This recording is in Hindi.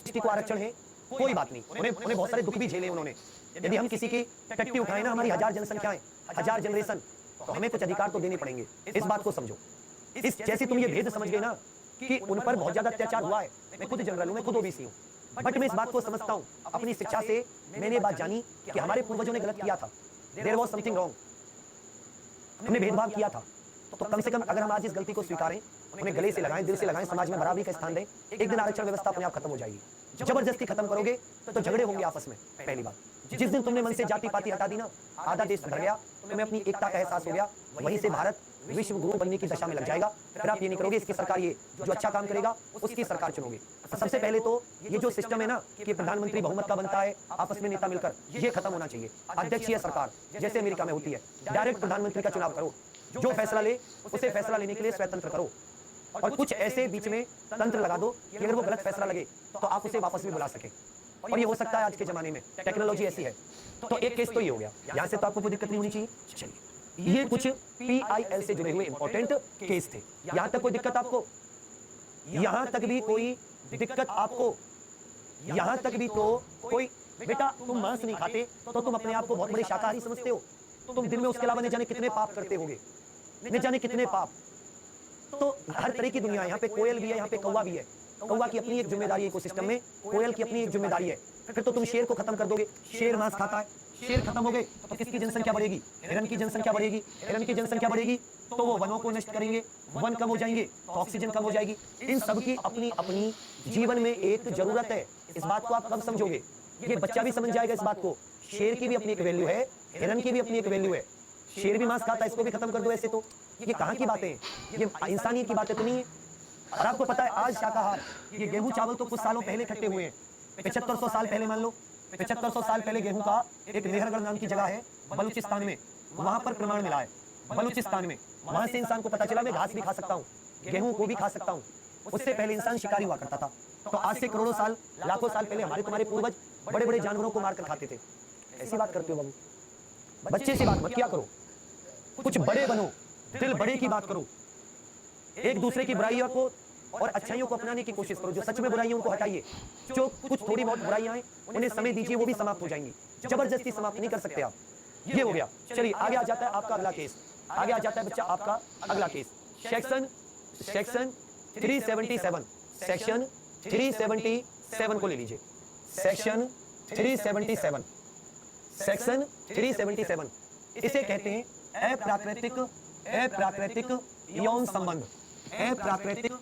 एसटी को आरक्षण है, कोई बात नहीं, उन्हें बहुत सारे दुख भी झेले उन्होंने। यदि हम किसी की टट्टी उठाए ना, हमारी 1000 जनसंख्याएं, 1000 जनरेशन, तो हमें कुछ अधिकार तो देने पड़ेंगे। इस बात को समझो। इस जैसे तुम ये भेद समझ गए ना कि उन पर बहुत ज्यादा अत्याचार हुआ है, मैं खुद जनरल हूं, मैं खुद ओबीसी हूं, बट मैं इस बात को समझता हूं, अपनी शिक्षा से मैंने बात जानी कि हमारे पूर्वजों ने गलत किया था, देयर वाज समथिंग रॉन्ग, हमने भेदभाव किया था। तो कम से कम अगर हम आज इस गलती को स्वीकारें, उन्हें गले से लगाएं, दिल से लगाएं, समाज में बराबरी का स्थान दें, एक दिन आरक्षण व्यवस्था अपने आप खत्म हो जाएगी। जबरदस्ती खत्म करोगे तो झगड़े होंगे आपस में। पहली बात, जिस दिन तुमने मन से जाति पाति हटा दी ना, आधा देश सुधर गया, तुम्हें अपनी एकता का एहसास हो गया, वहीं से भारत विश्व गुरु बनने की दशा में लग जाएगा। फिर आप ये नहीं करोगे इसकी सरकार ये जो अच्छा काम करेगा उसकी सरकार चुनोगे। सबसे पहले तो ये जो सिस्टम है ना कि प्रधानमंत्री बहुमत का बनता है, आपस में नेता मिलकर, ये खत्म होना चाहिए। अध्यक्षीय सरकार जैसे अमेरिका में होती है, डायरेक्ट प्रधानमंत्री का चुनाव करो, जो फैसला ले उसे फैसला लेने के लिए स्वतंत्र करो, और कुछ ऐसे बीच में तंत्र लगा दो कि अगर वो गलत फैसला लगे तो आप उसे वापस भी बुला सके। और ये हो सकता है आज के जमाने में, टेक्नोलॉजी ऐसी है। तो एक केस तो ये हो गया, यहां से तो आपको कोई दिक्कत नहीं होनी चाहिए। चलिए, ये कुछ PIL से जुड़े हुए इंपॉर्टेंट केस थे। यहां तक कोई दिक्कत आपको, यहां तक भी कोई दिक्कत आपको, यहां तक भी तो कोई, बेटा तुम मांस नहीं खाते तो तुम अपने आप को बहुत बड़े शाकाहारी समझते हो, तुम दिन में उसके अलावा न जाने कितने पाप करते होगे, न जाने कितने पाप। तो हर तरह की दुनिया है, यहाँ पे कोयल भी है, यहाँ पे कौवा भी है। कौवा की अपनी एक जिम्मेदारी है इकोसिस्टम में, कोयल की अपनी एक जिम्मेदारी है। फिर तो तुम शेर को खत्म कर दोगे, शेर मांस खाता है, शेर खत्म हो गए तो किसकी जनसंख्या बढ़ेगी? हिरन की जनसंख्या बढ़ेगी। हिरन की जनसंख्या बढ़ेगी तो वो वनों को नष्ट करेंगे, वन कम हो जाएंगे तो ऑक्सीजन कम हो जाएगी। इन सब की अपनी अपनी जीवन में एक जरूरत है। इस बात को आप कब समझोगे? ये बच्चा भी समझ जाएगा इस बात को। शेर की भी अपनी एक वैल्यू है, हिरन की भी अपनी एक वैल्यू है। शेर भी मांस खाता है, इसको भी खत्म कर दो ऐसे तो ये कहाँ की बातें हैं? ये इंसानियत की बातें तो नहीं है। और आपको पता है आज शाकाहार, ये गेहूं चावल तो कुछ सालों पहले इकट्ठे हुए हैं। 7500 साल पहले, मान लो 7500 साल पहले गेहूं का एक मेहरगढ़ नाम की जगह है बलूचिस्तान में, वहां पर प्रमाण मिला है बलूचिस्तान में। वहां से इंसान को पता चला मैं घास भी खा सकता हूँ, गेहूं को भी खा सकता हूँ। उससे पहले इंसान शिकारी हुआ करता था। तो आज से करोड़ों साल, लाखों साल पहले हमारे तुम्हारे पूर्वज बड़े बड़े जानवरों को मारकर खाते थे। ऐसी बात करते हो बाबू, बच्चे से बात मत किया करो, कुछ बड़े बनो, दिल बड़े की बात करो, एक दूसरे की बुराइयों को और अच्छाइयों को अपनाने की कोशिश करो। जो सच में बुराइयों को हटाइए, जो कुछ थोड़ी बहुत बुराइयां हैं उन्हें समय दीजिए, वो भी समाप्त हो जाएंगी। जबरदस्ती समाप्त नहीं कर सकते आप। ये हो गया। चलिए आगे आ जाता है आपका अगला केस, आगे आ जाता है बच्चा आपका अगला केस। सेक्शन 377, सेक्शन 377 को ले लीजिए। सेक्शन 377, सेक्शन 377 इसे कहते हैं अप्राकृतिक यौन संबंध। अप्राकृतिक